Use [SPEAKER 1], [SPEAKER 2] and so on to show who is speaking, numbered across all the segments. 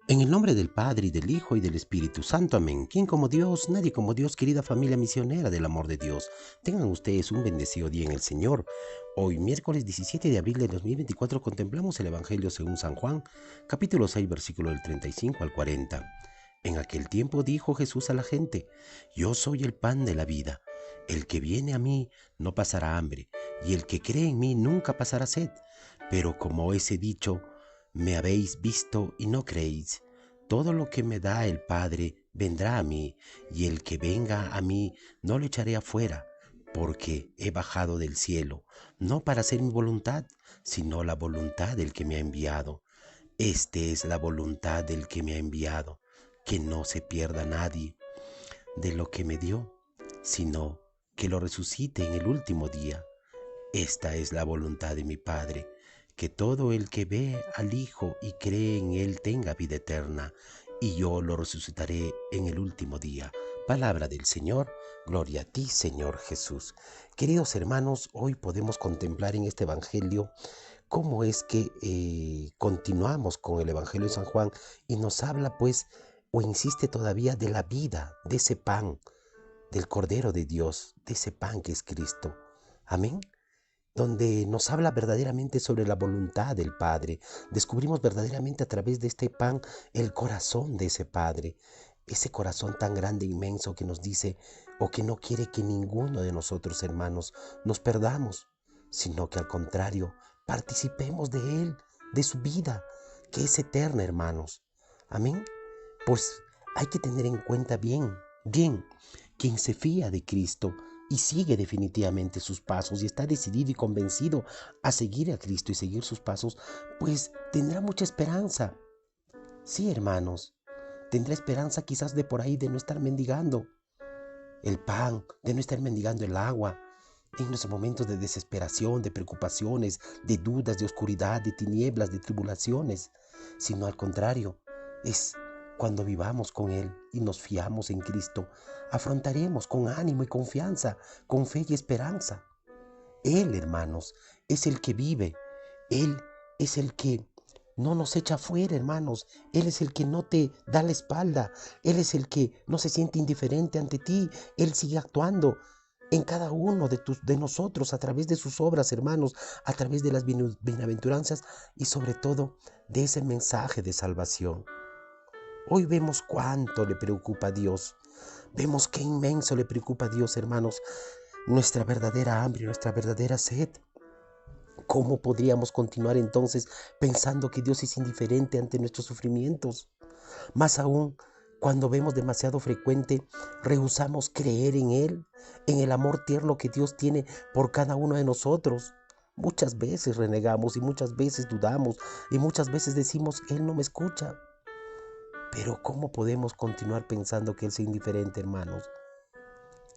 [SPEAKER 1] En el nombre del Padre, y del Hijo, y del Espíritu Santo. Amén. ¿Quién como Dios? Nadie como Dios, querida familia misionera del amor de Dios. Tengan ustedes un bendecido día en el Señor. Hoy, miércoles 17 de abril de 2024, contemplamos el Evangelio según San Juan, capítulo 6, versículo del 35 al 40. En aquel tiempo dijo Jesús a la gente: Yo soy el pan de la vida. El que viene a mí no pasará hambre, y el que cree en mí nunca pasará sed. Pero como os he dicho, me habéis visto y no creéis. Todo lo que me da el Padre vendrá a mí, y el que venga a mí no lo echaré afuera, porque he bajado del cielo, no para hacer mi voluntad, sino la voluntad del que me ha enviado. Esta es la voluntad del que me ha enviado, que no se pierda nadie de lo que me dio, sino que lo resucite en el último día. Esta es la voluntad de mi Padre, que todo el que ve al Hijo y cree en Él tenga vida eterna, y yo lo resucitaré en el último día. Palabra del Señor, gloria a ti, Señor Jesús. Queridos hermanos, hoy podemos contemplar en este Evangelio cómo es que continuamos con el Evangelio de San Juan y nos habla pues o insiste todavía de la vida, de ese pan, del Cordero de Dios, de ese pan que es Cristo. Amén, donde nos habla verdaderamente sobre la voluntad del Padre. Descubrimos verdaderamente a través de este pan el corazón de ese Padre, ese corazón tan grande, inmenso, que nos dice o que no quiere que ninguno de nosotros, hermanos, nos perdamos, sino que al contrario, participemos de Él, de su vida, que es eterna, hermanos. Amén. Pues hay que tener en cuenta bien, quien se fía de Cristo y sigue definitivamente sus pasos y está decidido y convencido a seguir a Cristo y seguir sus pasos, pues tendrá mucha esperanza. Sí, hermanos, tendrá esperanza quizás de por ahí de no estar mendigando el pan, de no estar mendigando el agua, en nuestros momentos de desesperación, de preocupaciones, de dudas, de oscuridad, de tinieblas, de tribulaciones, sino al contrario, es cuando vivamos con Él y nos fiamos en Cristo, afrontaremos con ánimo y confianza, con fe y esperanza. Él, hermanos, es el que vive. Él es el que no nos echa fuera, hermanos. Él es el que no te da la espalda. Él es el que no se siente indiferente ante ti. Él sigue actuando en cada uno de nosotros a través de sus obras, hermanos, a través de las bienaventuranzas y sobre todo de ese mensaje de salvación. Hoy vemos cuánto le preocupa a Dios. Vemos qué inmenso le preocupa a Dios, hermanos, nuestra verdadera hambre, nuestra verdadera sed. ¿Cómo podríamos continuar entonces pensando que Dios es indiferente ante nuestros sufrimientos? Más aún, cuando vemos demasiado frecuente, rehusamos creer en Él, en el amor tierno que Dios tiene por cada uno de nosotros. Muchas veces renegamos y muchas veces dudamos y muchas veces decimos, Él no me escucha. Pero ¿cómo podemos continuar pensando que Él es indiferente, hermanos?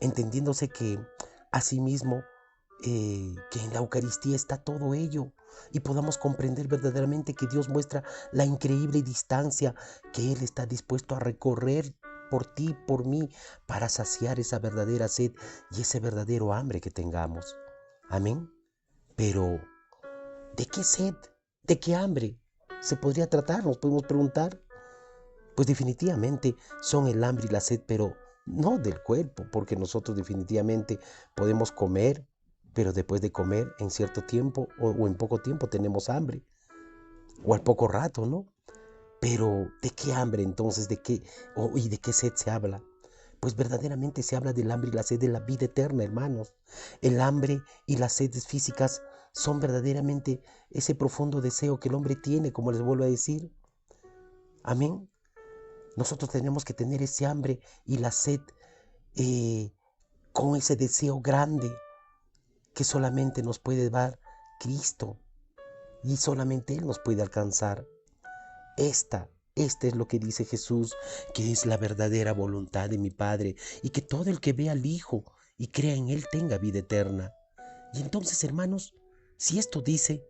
[SPEAKER 1] Entendiéndose que asimismo que en la Eucaristía está todo ello y podamos comprender verdaderamente que Dios muestra la increíble distancia que Él está dispuesto a recorrer por ti, por mí, para saciar esa verdadera sed y ese verdadero hambre que tengamos. Amén. Pero, ¿de qué sed? ¿De qué hambre se podría tratar? Nos podemos preguntar. Pues definitivamente son el hambre y la sed, pero no del cuerpo, porque nosotros definitivamente podemos comer, pero después de comer en cierto tiempo o en poco tiempo tenemos hambre, o al poco rato, ¿no? Pero ¿de qué hambre entonces? ¿Y de qué sed se habla? Pues verdaderamente se habla del hambre y la sed de la vida eterna, hermanos. El hambre y las sedes físicas son verdaderamente ese profundo deseo que el hombre tiene, como les vuelvo a decir. Amén. Nosotros tenemos que tener ese hambre y la sed eh, con ese deseo grande que solamente nos puede dar Cristo y solamente Él nos puede alcanzar. Esta es lo que dice Jesús, que es la verdadera voluntad de mi Padre y que todo el que vea al Hijo y crea en Él tenga vida eterna. Y entonces, hermanos, si esto dice,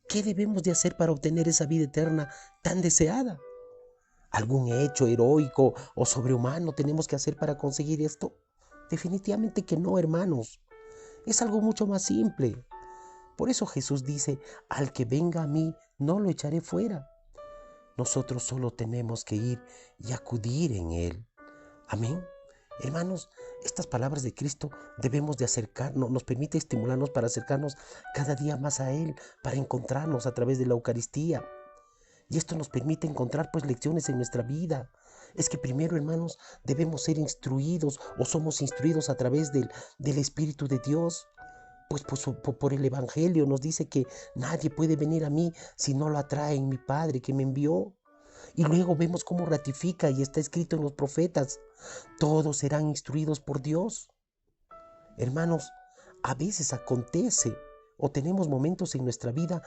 [SPEAKER 1] ¿qué debemos de hacer para obtener esa vida eterna tan deseada? ¿Algún hecho heroico o sobrehumano tenemos que hacer para conseguir esto? Definitivamente que no, hermanos. Es algo mucho más simple. Por eso Jesús dice, al que venga a mí, no lo echaré fuera. nosotros solo tenemos que ir y acudir en Él. Amén. Hermanos, estas palabras de Cristo debemos de acercarnos, nos permite estimularnos para acercarnos cada día más a Él, para encontrarnos a través de la Eucaristía. Y esto nos permite encontrar pues lecciones en nuestra vida. Es que primero, hermanos, debemos ser instruidos o somos instruidos a través del Espíritu de Dios. Pues por el Evangelio nos dice que nadie puede venir a mí si no lo atrae mi Padre que me envió. Y luego vemos cómo ratifica y está escrito en los profetas: todos serán instruidos por Dios. Hermanos, a veces acontece o tenemos momentos en nuestra vida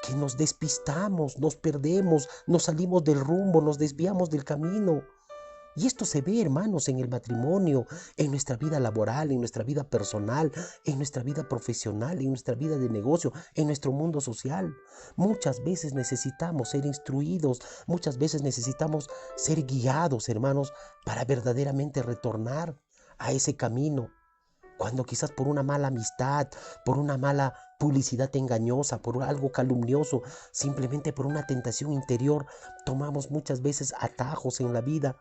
[SPEAKER 1] que nos despistamos, nos perdemos, nos salimos del rumbo, nos desviamos del camino. Y esto se ve, hermanos, en el matrimonio, en nuestra vida laboral, en nuestra vida personal, en nuestra vida profesional, en nuestra vida de negocio, en nuestro mundo social. Muchas veces necesitamos ser instruidos, muchas veces necesitamos ser guiados, hermanos, para verdaderamente retornar a ese camino. Cuando quizás por una mala amistad, por una mala publicidad engañosa, por algo calumnioso, simplemente por una tentación interior, tomamos muchas veces atajos en la vida.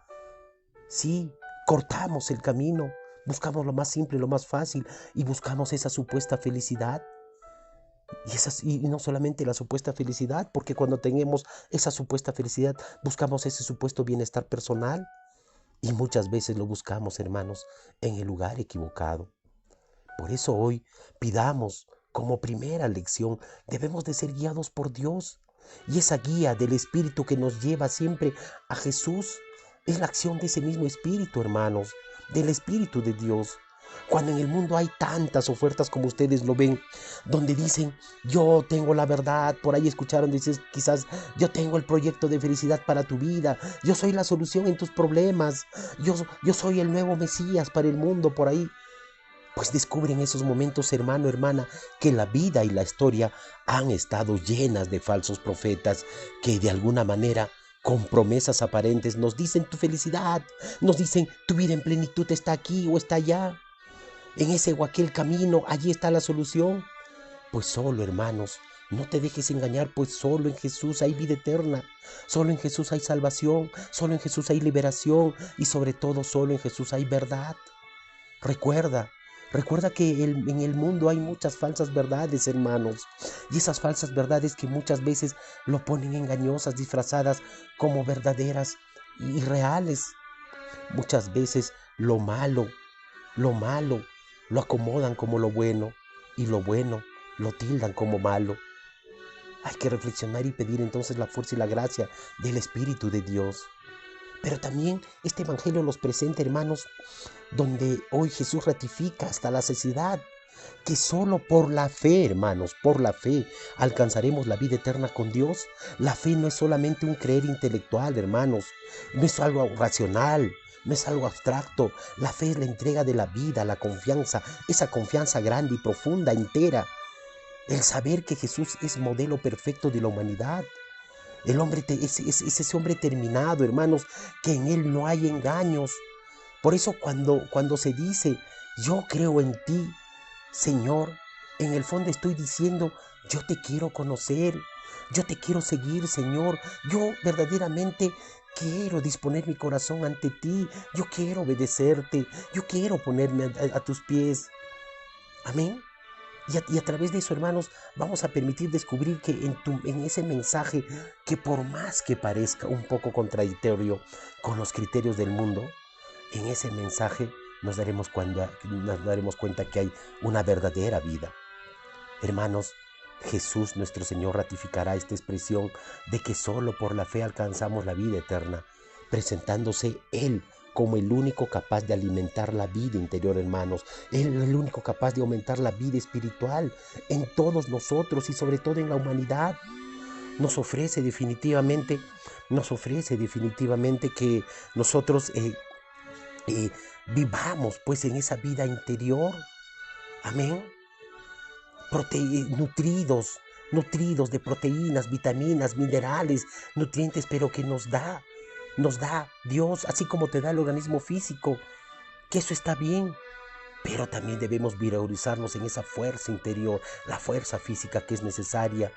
[SPEAKER 1] Sí, cortamos el camino, buscamos lo más simple, lo más fácil y buscamos esa supuesta felicidad. Y no solamente la supuesta felicidad, porque cuando tenemos esa supuesta felicidad, buscamos ese supuesto bienestar personal. Y muchas veces lo buscamos, hermanos, en el lugar equivocado. Por eso hoy pidamos como primera lección, debemos de ser guiados por Dios. Y esa guía del Espíritu que nos lleva siempre a Jesús es la acción de ese mismo Espíritu, hermanos, del Espíritu de Dios. Cuando en el mundo hay tantas ofertas como ustedes lo ven, donde dicen: yo tengo la verdad, por ahí escucharon, dices quizás: yo tengo el proyecto de felicidad para tu vida, yo soy la solución en tus problemas, yo soy el nuevo Mesías para el mundo, por ahí. Pues descubre en esos momentos, hermano, hermana, que la vida y la historia han estado llenas de falsos profetas que de alguna manera, con promesas aparentes, nos dicen tu felicidad, nos dicen tu vida en plenitud está aquí o está allá, en ese o aquel camino, allí está la solución. Pues solo, hermanos, no te dejes engañar, pues solo en Jesús hay vida eterna, solo en Jesús hay salvación, solo en Jesús hay liberación y sobre todo solo en Jesús hay verdad. Recuerda que en el mundo hay muchas falsas verdades, hermanos. Y esas falsas verdades que muchas veces lo ponen engañosas, disfrazadas como verdaderas y reales. Muchas veces lo malo, lo acomodan como lo bueno y lo bueno lo tildan como malo. Hay que reflexionar y pedir entonces la fuerza y la gracia del Espíritu de Dios. Pero también este evangelio los presenta, hermanos, donde hoy Jesús ratifica hasta la saciedad que solo por la fe, hermanos, por la fe alcanzaremos la vida eterna con Dios. La fe no es solamente un creer intelectual, hermanos, no es algo racional, no es algo abstracto. La fe es la entrega de la vida, la confianza, esa confianza grande y profunda, entera. El saber que Jesús es modelo perfecto de la humanidad. El hombre es ese hombre terminado, hermanos, que en él no hay engaños. Por eso cuando se dice: yo creo en ti, Señor, en el fondo estoy diciendo: yo te quiero conocer, yo te quiero seguir, Señor. Yo verdaderamente quiero disponer mi corazón ante ti. Yo quiero obedecerte, yo quiero ponerme a tus pies. Amén. Y a través de eso, hermanos, vamos a permitir descubrir que en ese mensaje, que por más que parezca un poco contradictorio con los criterios del mundo, en ese mensaje nos daremos cuenta que hay una verdadera vida. Hermanos, Jesús nuestro Señor ratificará esta expresión de que solo por la fe alcanzamos la vida eterna, presentándose Él como el único capaz de alimentar la vida interior, hermanos. Él es el único capaz de aumentar la vida espiritual en todos nosotros y sobre todo en la humanidad. Nos ofrece definitivamente que nosotros vivamos pues en esa vida interior. Amén. Nutridos de proteínas, vitaminas, minerales, nutrientes, pero que nos da Dios, así como te da el organismo físico, que eso está bien. Pero también debemos valorizarnos en esa fuerza interior, la fuerza física que es necesaria,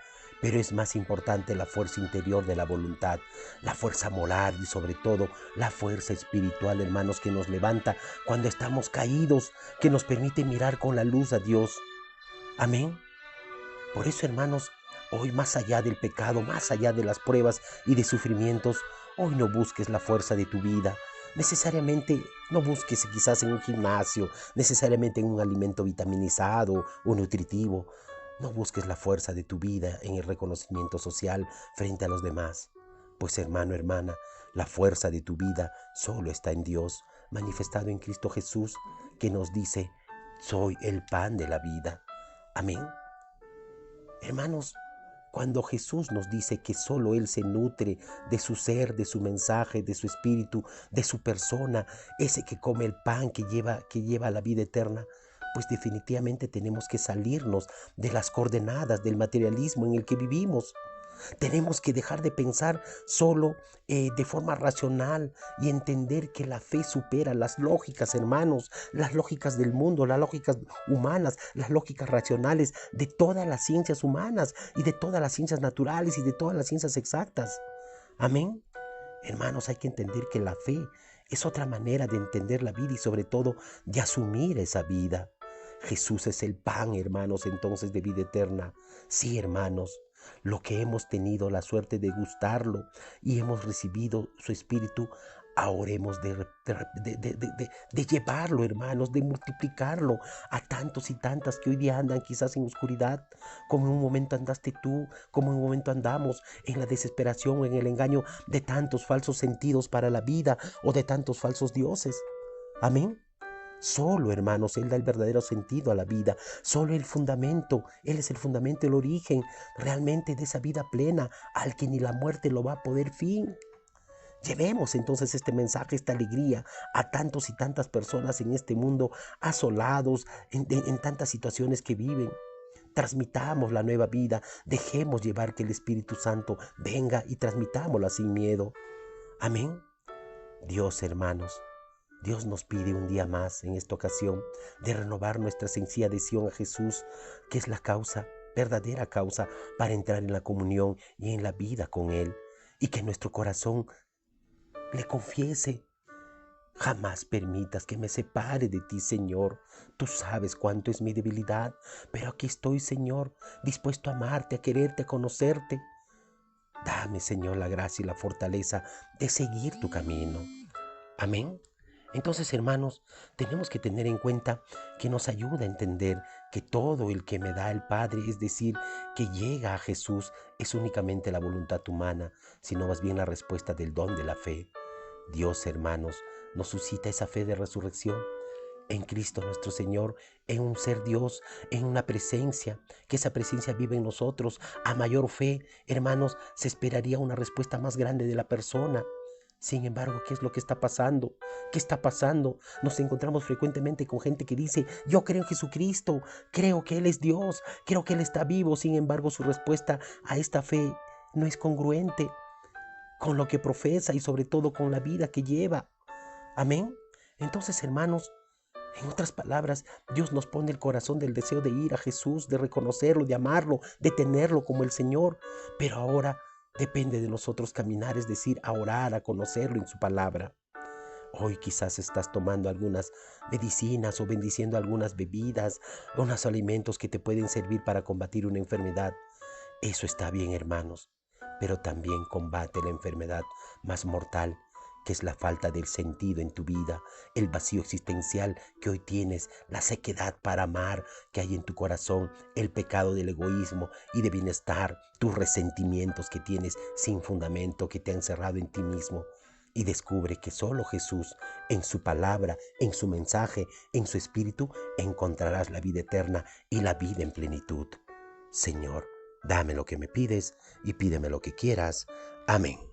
[SPEAKER 1] pero es más importante la fuerza interior de la voluntad, la fuerza moral y sobre todo la fuerza espiritual, hermanos, que nos levanta cuando estamos caídos, que nos permite mirar con la luz a Dios. Amén. Por eso, hermanos, hoy más allá del pecado, más allá de las pruebas y de sufrimientos, hoy no busques la fuerza de tu vida. Necesariamente no busques quizás en un gimnasio, necesariamente en un alimento vitaminizado o nutritivo. No busques la fuerza de tu vida en el reconocimiento social frente a los demás. Pues hermano, hermana, la fuerza de tu vida solo está en Dios, manifestado en Cristo Jesús, que nos dice, soy el pan de la vida. Amén. Hermanos, cuando Jesús nos dice que solo Él se nutre de su ser, de su mensaje, de su espíritu, de su persona, ese que come el pan que lleva a la vida eterna, pues definitivamente tenemos que salirnos de las coordenadas del materialismo en el que vivimos. Tenemos que dejar de pensar solo de forma racional y entender que la fe supera las lógicas, hermanos, las lógicas del mundo, las lógicas humanas, las lógicas racionales de todas las ciencias humanas y de todas las ciencias naturales y de todas las ciencias exactas. Amén. Hermanos, hay que entender que la fe es otra manera de entender la vida y sobre todo de asumir esa vida. Jesús es el pan, hermanos, entonces de vida eterna. Sí, hermanos, lo que hemos tenido la suerte de gustarlo y hemos recibido su espíritu, ahora hemos de llevarlo, hermanos, de multiplicarlo a tantos y tantas que hoy día andan quizás en oscuridad, como en un momento andaste tú, como en un momento andamos en la desesperación o en el engaño de tantos falsos sentidos para la vida o de tantos falsos dioses. Amén. Solo, hermanos, Él da el verdadero sentido a la vida. Solo el fundamento, Él es el fundamento, el origen realmente de esa vida plena al que ni la muerte lo va a poder fin. Llevemos entonces este mensaje, esta alegría a tantos y tantas personas en este mundo asolados en tantas situaciones que viven. Transmitamos la nueva vida, dejemos llevar que el Espíritu Santo venga y transmitámosla sin miedo. Amén. Dios, hermanos, Dios nos pide un día más en esta ocasión de renovar nuestra sencilla adhesión a Jesús, que es la causa, verdadera causa para entrar en la comunión y en la vida con Él, y que nuestro corazón le confiese. Jamás permitas que me separe de ti, Señor. Tú sabes cuánto es mi debilidad, pero aquí estoy, Señor, dispuesto a amarte, a quererte, a conocerte. Dame, Señor, la gracia y la fortaleza de seguir tu camino. Amén. Entonces, hermanos, tenemos que tener en cuenta que nos ayuda a entender que todo el que me da el Padre, es decir, que llega a Jesús, es únicamente la voluntad humana, sino más bien la respuesta del don de la fe. Dios, hermanos, nos suscita esa fe de resurrección en Cristo nuestro Señor, en un ser Dios, en una presencia, que esa presencia vive en nosotros. A mayor fe, hermanos, se esperaría una respuesta más grande de la persona. Sin embargo, ¿qué es lo que está pasando? ¿Qué está pasando? Nos encontramos frecuentemente con gente que dice, yo creo en Jesucristo, creo que Él es Dios, creo que Él está vivo. Sin embargo, su respuesta a esta fe no es congruente con lo que profesa y sobre todo con la vida que lleva. Amén. Entonces, hermanos, en otras palabras, Dios nos pone el corazón del deseo de ir a Jesús, de reconocerlo, de amarlo, de tenerlo como el Señor. Pero ahora depende de nosotros caminar, es decir, a orar, a conocerlo en su palabra. Hoy quizás estás tomando algunas medicinas o bendiciendo algunas bebidas, unos alimentos que te pueden servir para combatir una enfermedad. Eso está bien, hermanos, pero también combate la enfermedad más mortal, que es la falta del sentido en tu vida, el vacío existencial que hoy tienes, la sequedad para amar que hay en tu corazón, el pecado del egoísmo y de bienestar, tus resentimientos que tienes sin fundamento, que te han cerrado en ti mismo. Y descubre que solo Jesús, en su palabra, en su mensaje, en su espíritu, encontrarás la vida eterna y la vida en plenitud. Señor, dame lo que me pides y pídeme lo que quieras. Amén.